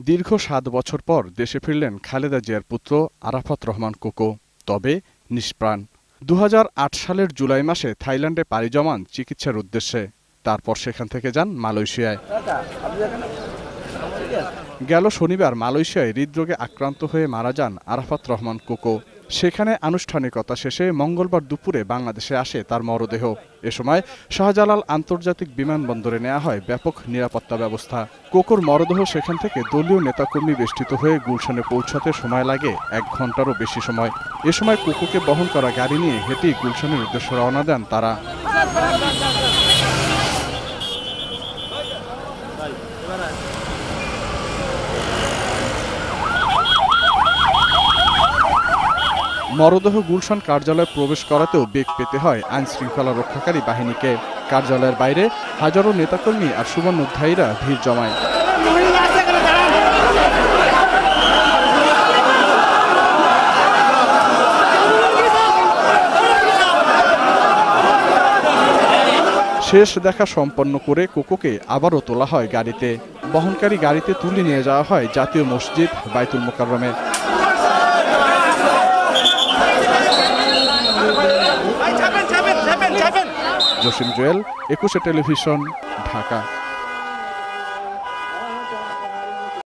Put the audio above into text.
দীর্ঘ ৭ বছর পর দেশে ফিরলেন খালেদা জিয়ার পুত্র আরাফাত রহমান কোকো, তবে নিষ্প্রাণ। ২০০৮ সালের জুলাই মাসে থাইল্যান্ডে পাড়ি জমান চিকিৎসার উদ্দেশ্যে। তারপর সেখান থেকে যান মালয়েশিয়ায়। গেল শনিবার মালয়েশিয়ায় হৃদরোগে আক্রান্ত হয়ে মারা যান আরাফাত রহমান কোকো। সেখানে আনুষ্ঠানিকতা শেষে মঙ্গলবার দুপুরে বাংলাদেশে আসে তার মরদেহ। এ সময় শাহজালাল আন্তর্জাতিক বিমানবন্দরে নেওয়া হয় ব্যাপক নিরাপত্তা ব্যবস্থা। কোকোর মরদেহ সেখান থেকে দলীয় নেতাকর্মী বেষ্টিত হয়ে গুলশানে পৌঁছাতে সময় লাগে ১ ঘণ্টারও বেশি সময়। এ সময় কোকোকে বহন করা গাড়ি নিয়ে হেঁটেই গুলশানের উদ্দেশ্যে রওনা দেন তারা। মরদেহ গুলশান কার্যালয়ে প্রবেশ করাতেও বেগ পেতে হয় আইন শৃঙ্খলা রক্ষাকারী বাহিনীকে। কার্যালয়ের বাইরে হাজারো নেতাকর্মী আর শুভেচ্ছাধারীরা ভিড় জমায়। শেষ দেখা সম্পন্ন করে কোকোকে আবারও তোলা হয় গাড়িতে। বহনকারী গাড়িতে তুলে নিয়ে যাওয়া হয় জাতীয় মসজিদ বাইতুল মোকাররমে। জসিম জুয়েল, ২১ টেলিভিশন, ঢাকা।